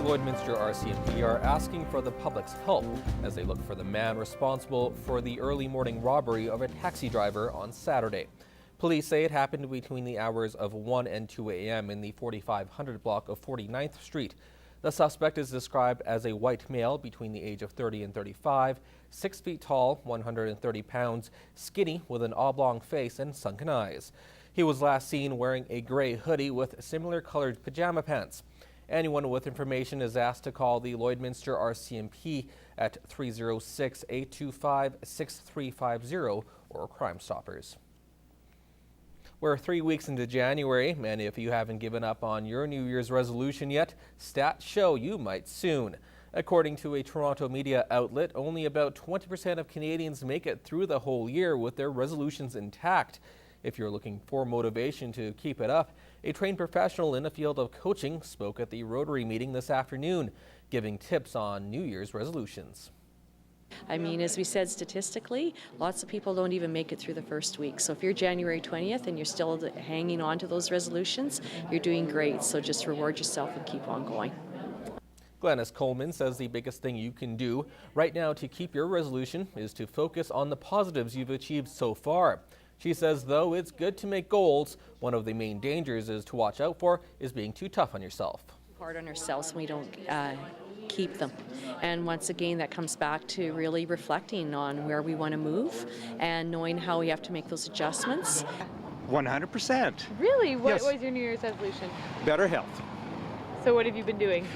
Lloydminster RCMP are asking for the public's help as they look for the man responsible for the early morning robbery of a taxi driver on Saturday. Police say it happened between the hours of 1 and 2 a.m. in the 4500 block of 49th Street. The suspect is described as a white male between the age of 30 and 35, 6 feet tall, 130 pounds, skinny with an oblong face and sunken eyes. He was last seen wearing a gray hoodie with similar colored pajama pants. Anyone with information is asked to call the Lloydminster RCMP at 306-825-6350 or Crime Stoppers. We're 3 weeks into January, and if you haven't given up on your New Year's resolution yet, stats show you might soon. According to a Toronto media outlet, only about 20% of Canadians make it through the whole year with their resolutions intact. If you're looking for motivation to keep it up, a trained professional in the field of coaching spoke at the Rotary meeting this afternoon, giving tips on New Year's resolutions. I mean, as we said, statistically, lots of people don't even make it through the first week. So if you're January 20th and you're still hanging on to those resolutions, you're doing great. So just reward yourself and keep on going. Glennis Coleman says the biggest thing you can do right now to keep your resolution is to focus on the positives you've achieved so far. She says, though it's good to make goals, one of the main dangers is to watch out for is being too tough on yourself. Hard on ourselves when we don't keep them. And once again, that comes back to really reflecting on where we want to move and knowing how we have to make those adjustments. 100%. Really? What Yes. was your New Year's resolution? Better health, So what have you been doing?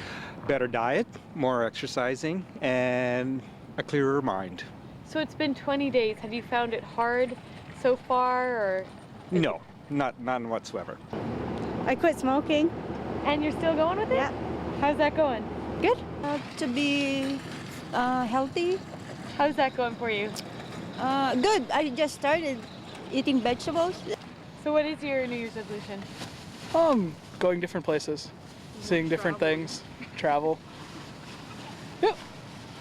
better diet, more exercising, and a clearer mind. So it's been 20 days. Have you found it hard so far, or? No, none whatsoever. I quit smoking. And you're still going with it? Yeah. How's that going? Good. To be healthy. How's that going for you? Good. I just started eating vegetables. So what is your New Year's resolution? Going different places, seeing different things, travel. Yep.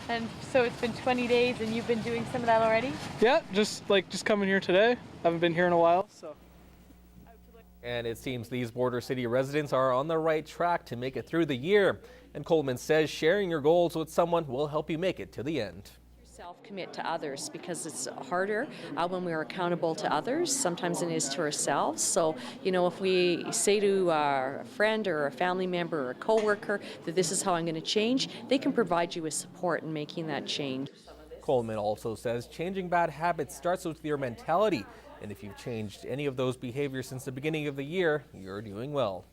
And so it's been 20 days and you've been doing some of that already? Yeah, just coming here today. Haven't been here in a while, so. And it seems these border city residents are on the right track to make it through the year. And Coleman says sharing your goals with someone will help you make it to the end. Self-commit to others, because it's harder when we're accountable to others sometimes than it is to ourselves. So, you know, if we say to a friend or a family member or a coworker that this is how I'm going to change, they can provide you with support in making that change. Coleman also says changing bad habits starts with your mentality. And if you've changed any of those behaviors since the beginning of the year, you're doing well.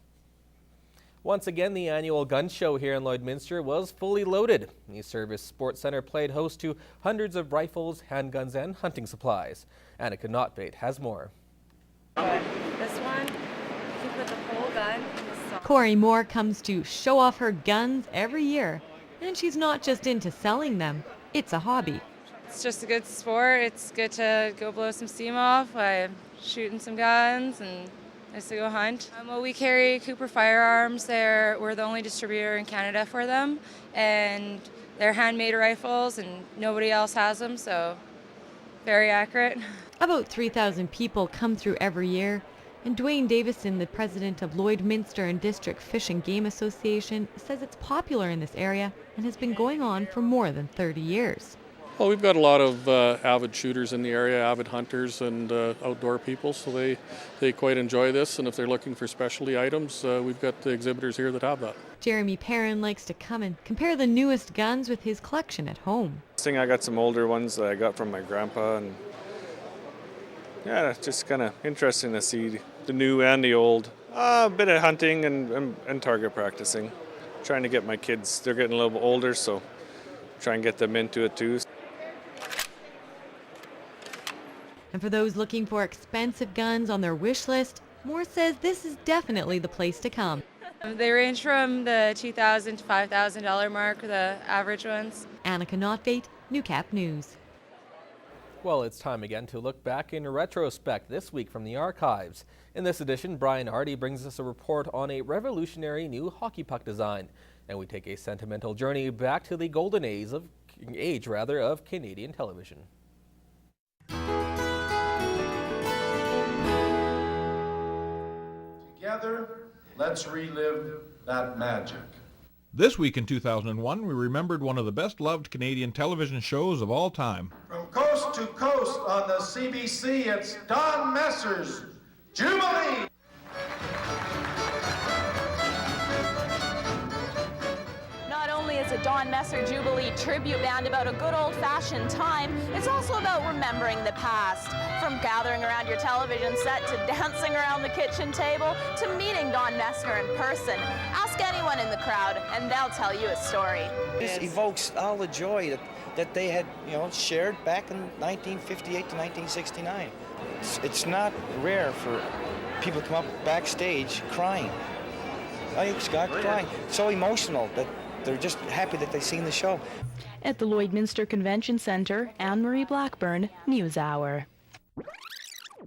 Once again, the annual gun show here in Lloydminster was fully loaded. The Service Sports Centre played host to hundreds of rifles, handguns, and hunting supplies. Annika Notbait has more. This one, you put the whole gun in the sock. Corey Moore comes to show off her guns every year. And she's not just into selling them, it's a hobby. It's just a good sport. It's good to go blow some steam off by shooting some guns and nice to go hunt. Well, we carry Cooper Firearms. We're the only distributor in Canada for them, and they're handmade rifles and nobody else has them, so very accurate. About 3,000 people come through every year, and Dwayne Davison, the president of Lloydminster and District Fish and Game Association, says it's popular in this area and has been going on for more than 30 years. Well, we've got a lot of avid shooters in the area, avid hunters and outdoor people, so they quite enjoy this. And if they're looking for specialty items, we've got the exhibitors here that have that. Jeremy Perrin likes to come and compare the newest guns with his collection at home. I got some older ones that I got from my grandpa, and yeah, it's just kind of interesting to see the new and the old. A bit of hunting and target practicing. Trying to get my kids, they're getting a little bit older, so try and get them into it too. And for those looking for expensive guns on their wish list, Moore says this is definitely the place to come. They range from the $2,000 to $5,000 mark, the average ones. Annika Notbait, Newcap News. Well, it's time again to look back in retrospect this week from the archives. In this edition, Brian Hardy brings us a report on a revolutionary new hockey puck design. And we take a sentimental journey back to the golden age of Canadian television. Together, let's relive that magic. This week in 2001, we remembered one of the best-loved Canadian television shows of all time. From coast to coast on the CBC, it's Don Messer's Jubilee. Not only is a Don Messer Jubilee tribute band about a good old-fashioned time, it's also about remembering the past. From gathering around your television set to dancing around the kitchen table to meeting Don Messer in person. Ask anyone in the crowd and they'll tell you a story. This evokes all the joy that they had, shared back in 1958 to 1969. It's not rare for people to come up backstage crying. Scott crying. So emotional that they're just happy that they've seen the show. At the Lloydminster Convention Centre, Anne-Marie Blackburn, NewsHour.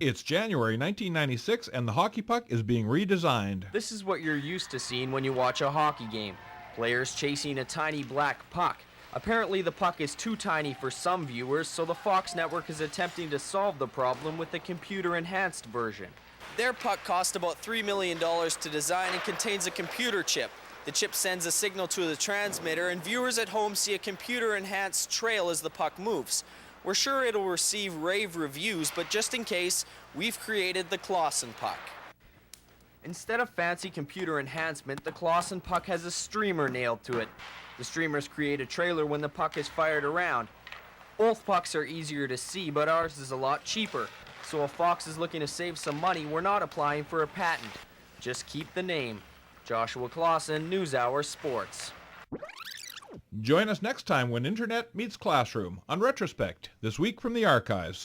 It's January 1996 and the hockey puck is being redesigned. This is what you're used to seeing when you watch a hockey game. Players chasing a tiny black puck. Apparently the puck is too tiny for some viewers, so the Fox network is attempting to solve the problem with the computer-enhanced version. Their puck cost about $3 million to design and contains a computer chip. The chip sends a signal to the transmitter and viewers at home see a computer-enhanced trail as the puck moves. We're sure it'll receive rave reviews, but just in case, we've created the Clausen puck. Instead of fancy computer enhancement, the Clausen puck has a streamer nailed to it. The streamers create a trailer when the puck is fired around. Both pucks are easier to see, but ours is a lot cheaper. So if Fox is looking to save some money, we're not applying for a patent. Just keep the name. Joshua Clausen, NewsHour Sports. Join us next time when Internet meets Classroom on Retrospect, this week from the archives.